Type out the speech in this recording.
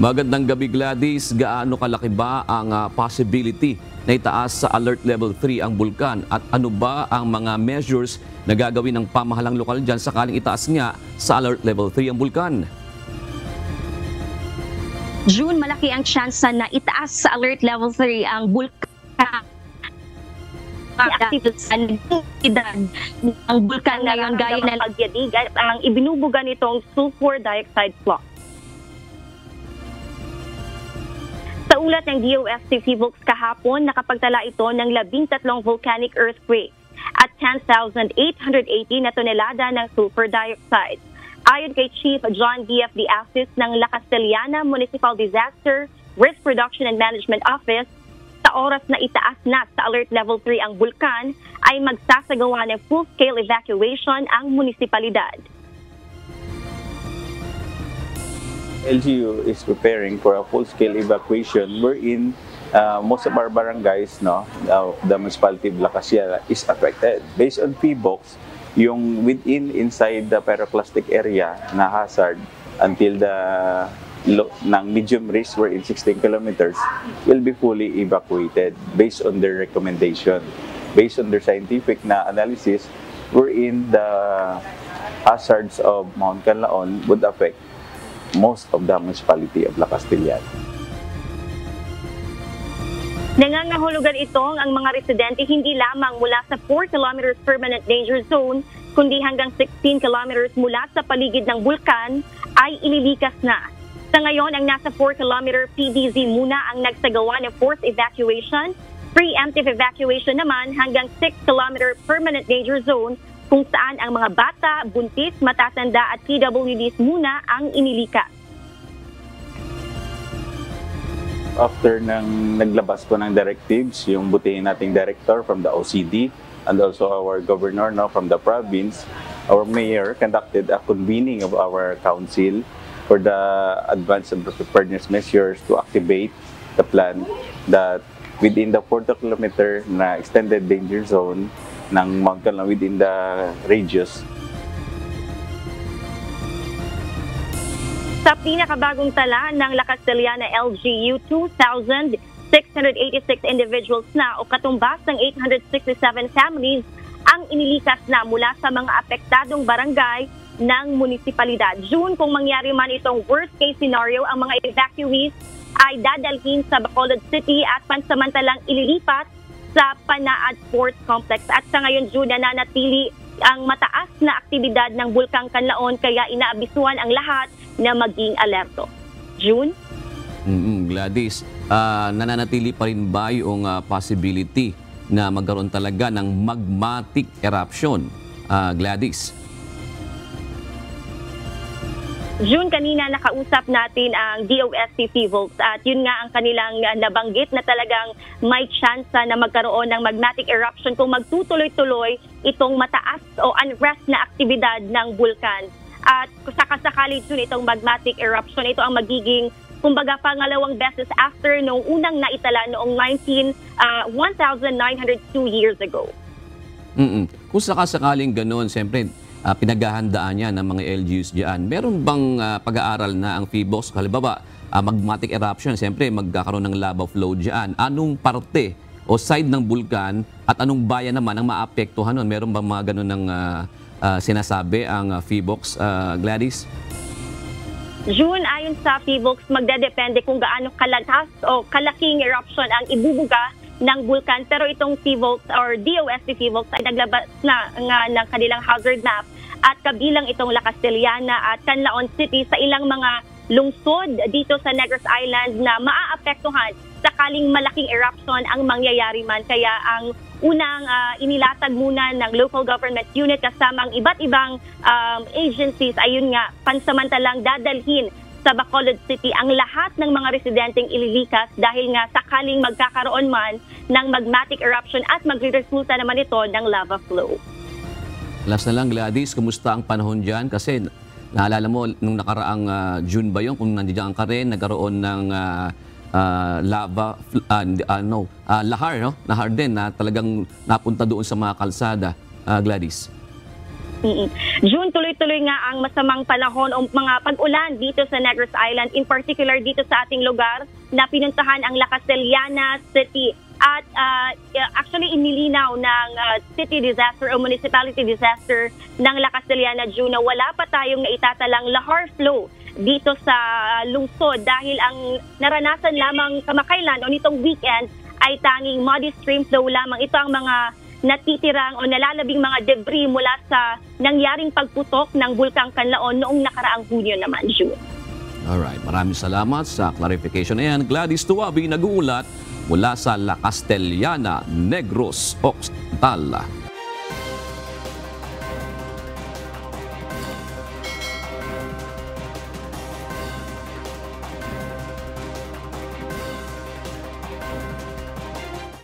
Magandang gabi, Gladys. Gaano kalaki ba ang possibility na itaas sa Alert Level 3 ang bulkan? At ano ba ang mga measures na gagawin ng pamahalang lokal dyan sakaling itaas nga sa Alert Level 3 ang bulkan? June, malaki ang chance na itaas sa Alert Level 3 ang bulkan. Ang bulkan ngayon gaya ng pagyadig at ang ibinubuga nitong sulfur dioxide flux. Sa ulat ng DOST PHIVOLCS kahapon, nakapagtala ito ng 13 volcanic earthquakes at 10,880 na tonelada ng sulfur dioxide. Ayon kay Chief John D.F. De Asis ng La Castellana Municipal Disaster Risk Reduction and Management Office, sa oras na itaas na sa Alert Level 3 ang bulkan, ay magsasagawa ng full-scale evacuation ang munisipalidad. LGU is preparing for a full-scale evacuation wherein most of our barangays, the municipality of La Castellana is affected. Based on PHIVOLCS, yung inside the pyroclastic area na hazard until the ng medium risk wherein 16 kilometers will be fully evacuated based on their recommendation. Based on their scientific na analysis wherein the hazards of Mount Canlaon would affect most of the municipality of La Castellana. Nangangahulugan itong ang mga residente hindi lamang mula sa 4 kilometers permanent danger zone, kundi hanggang 16 kilometers mula sa paligid ng bulkan ay ililikas na. Sa ngayon, ang nasa 4 kilometer PDZ muna ang nagsagawa ng forced evacuation, preemptive evacuation naman hanggang 6 kilometer permanent danger zone, kung saan ang mga bata, buntis, matatanda at PWDs muna ang inilikas. After nang naglabas po ng directives, yung butihin nating director from the OCD and also our governor from the province, our mayor conducted a convening of our council for the advance and preparedness measures to activate the plan that within the 40 kilometer na extended danger zone ng Mount Canlaon within the radius. Sa pinakabagong tala ng La Castellana LGU, 2,686 individuals na o katumbas ng 867 families ang inilikas na mula sa mga apektadong barangay ng munisipalidad. June, kung mangyari man itong worst case scenario, ang mga evacuees ay dadalhin sa Bacolod City at pansamantalang ililipat sa Panaad Sports Complex. At sa ngayon, June, nananatili ang mataas na aktibidad ng Bulkang Canlaon kaya inaabisuhan ang lahat na maging alerto. June? Gladys, nananatili pa rin ba yung possibility na magkaroon talaga ng magmatic eruption? Gladys? June, kanina nakausap natin ang DOST PHIVOLCS at yun nga ang kanilang nabanggit na talagang may chance na magkaroon ng magmatic eruption kung magtutuloy-tuloy itong mataas o unrest na aktibidad ng bulkan. At sakasakali June itong magmatic eruption, ito ang magiging kumbaga pangalawang beses after nung unang naitala noong 1902 years ago. Kung sakasakaling gano'n, siyempre, pinaghahandaan niya ng mga LGUs diyan. Meron bang pag-aaral na ang PHIVOLCS? Halimbawa, magmatic eruption, siyempre magkakaroon ng lava flow diyan. Anong parte o side ng bulkan at anong bayan naman ang maapektuhan nun? Meron bang mga ganun ng sinasabi ang PHIVOLCS, Gladys? June, ayon sa PHIVOLCS, magdedepende kung gaano kalakas o kalaking eruption ang ibubuga ng bulkan. Pero itong PHIVOLCS or DOST PHIVOLCS ay naglabas na ng kanilang hazard map at kabilang itong La Castellana at Canlaon City sa ilang mga lungsod dito sa Negros Island na maaapektuhan sakaling malaking eruption ang mangyayari man. Kaya ang unang inilatag muna ng local government unit kasama ang iba't ibang agencies, ayun nga, pansamantalang dadalhin sa Bacolod City ang lahat ng mga residenteng ililikas dahil nga sakaling magkakaroon man ng magmatic eruption at magre-resulta naman ito ng lava flow. Last na lang, Gladys, kumusta ang panahon dyan? Kasi naalala mo, nung nakaraang June ba yun, kung nandiyan ka rin, nagkaroon ng lahar, no? Lahar din na talagang napunta doon sa mga kalsada, Gladys. June, tuloy-tuloy nga ang masamang panahon o mga pag-ulan dito sa Negros Island, in particular dito sa ating lugar na pinuntahan ang La Castellana City. At actually inilinaw ng city disaster o municipality disaster ng La Castellana, June, na wala pa tayong naitatalang lahar flow dito sa lungsod dahil ang naranasan lamang kamakailan o nitong weekend ay tanging muddy stream flow lamang. Ito ang mga natitirang o nalalabing mga debris mula sa nangyaring pagputok ng Bulkang Kanlaon noong nakaraang Hunyo naman, June. Alright, maraming salamat sa clarification na yan. Gladys Tuwabi nag-uulat mula sa La Castellana, Negros Occidental.